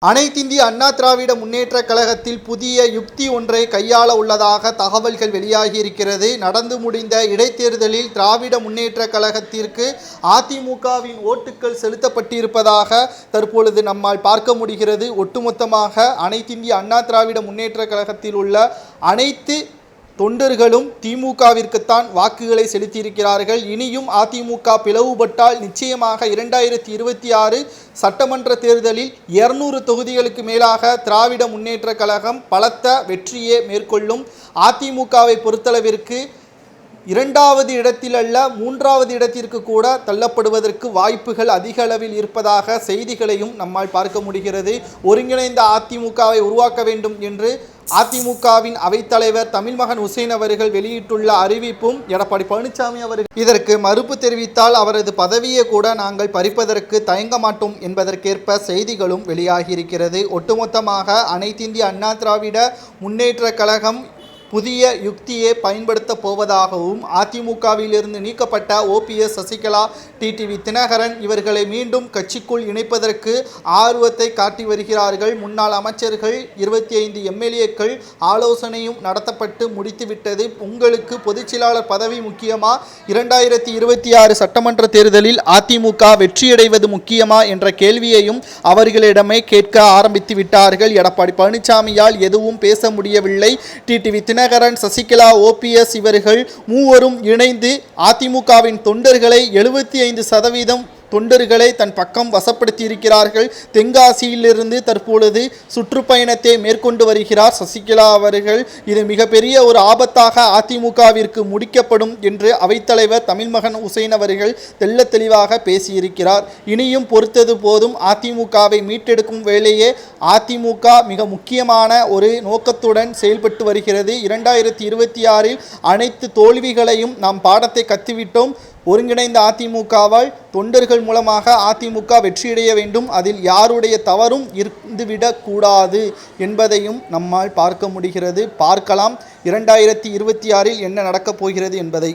அனைத்திந்திய அண்ணா திராவிட முன்னேற்றக் கழகத்தில் புதிய யுக்தி ஒன்றை கையாள உள்ளதாக தகவல்கள் வெளியாகியிருக்கிறது. நடந்து முடிந்த இடைத்தேர்தலில் திராவிட முன்னேற்றக் கழகத்திற்கு அதிமுகவின் ஓட்டுக்கள் செலுத்தப்பட்டிருப்பதாக தற்பொழுது நம்மால் பார்க்க முடிகிறது. ஒட்டுமொத்தமாக அனைத்திந்திய அண்ணா திராவிட முன்னேற்றக் கழகத்தில் உள்ள அனைத்து தொண்டர்களும் திமுகவிற்குத்தான் வாக்குகளை செலுத்தியிருக்கிறார்கள். இனியும் அதிமுக பிளவுபட்டால் நிச்சயமாக 2026 சட்டமன்ற தேர்தலில் 200 தொகுதிகளுக்கு மேலாக திராவிட முன்னேற்ற கழகம் பலத்த வெற்றியே மேற்கொள்ளும். அதிமுகவை பொறுத்தளவிற்கு 2வது இடத்தில் அல்ல 3வது இடத்திற்கு கூட தள்ளப்படுவதற்கு வாய்ப்புகள் அதிக அளவில் இருப்பதாக செய்திகளையும் நம்மால் பார்க்க முடிகிறது. ஒருங்கிணைந்த அதிமுகவை உருவாக்க வேண்டும் என்று அதிமுகவின் அவைத்தலைவர் தமிழ்மகன் உசேன் அவர்கள் வெளியிட்டுள்ள அறிவிப்பும் எடப்பாடி பழனிசாமி அவர்கள் இதற்கு மறுப்பு தெரிவித்தால் அவரது பதவியை கூட நாங்கள் பறிப்பதற்கு தயங்க மாட்டோம் என்பதற்கேற்ப செய்திகளும் வெளியாகியிருக்கிறது. ஒட்டுமொத்தமாக அனைத்திந்திய அண்ணா திராவிட முன்னேற்ற கழகம் புதிய யுக்தியை பயன்படுத்த போவதாகவும் அதிமுகவிலிருந்து நீக்கப்பட்ட OPS சசிகலா, டிடிவி தினகரன் இவர்களை மீண்டும் கட்சிக்குள் இணைப்பதற்கு ஆர்வத்தை காட்டி வருகிறார்கள். முன்னாள் அமைச்சர்கள் 25 MLAக்கள் ஆலோசனையும் நடத்தப்பட்டு முடித்துவிட்டது. உங்களுக்கு பொதுச்செயலாளர் பதவி முக்கியமா, 2026 சட்டமன்ற தேர்தலில் அதிமுக வெற்றியடைவது முக்கியமா என்ற கேள்வியையும் அவர்களிடமே கேட்க ஆரம்பித்து விட்டார்கள். எடப்பாடி பழனிசாமியால் எதுவும் பேச முடியவில்லை. டிடிவி தினகரன், சசிகலா, OPS இவர்கள் மூவரும் இணைந்து அதிமுகவின் தொண்டர்களை 75% தொண்டர்களை தன் பக்கம் வசப்படுத்தி இருக்கிறார்கள். தென்காசியிலிருந்து தற்பொழுது சுற்றுப்பயணத்தை மேற்கொண்டு வருகிறார் சசிகலா அவர்கள். இது மிகப்பெரிய ஒரு ஆபத்தாக அதிமுகவிற்கு முடிக்கப்படும் என்று அவைத்தலைவர் தமிழ்மகன் உசேன் அவர்கள் தெள்ள தெளிவாக பேசியிருக்கிறார். இனியும் பொறுத்தது போதும். அதிமுகவை மீட்டெடுக்கும் வேளையே அதிமுக மிக முக்கியமான ஒரு நோக்கத்துடன் செயல்பட்டு வருகிறது. 2026 அனைத்து தோல்விகளையும் நாம் பாடத்தை கற்றுவிட்டோம். ஒருங்கிணைந்த அதிமுகவால் தொண்டர்கள் மூலமாக அதிமுக வெற்றியடைய வேண்டும். அதில் யாருடைய தவறும் இருந்துவிடக்கூடாது என்பதையும் நம்மால் பார்க்க முடிகிறது. பார்க்கலாம் 2026 என்ன நடக்கப் போகிறது என்பதை.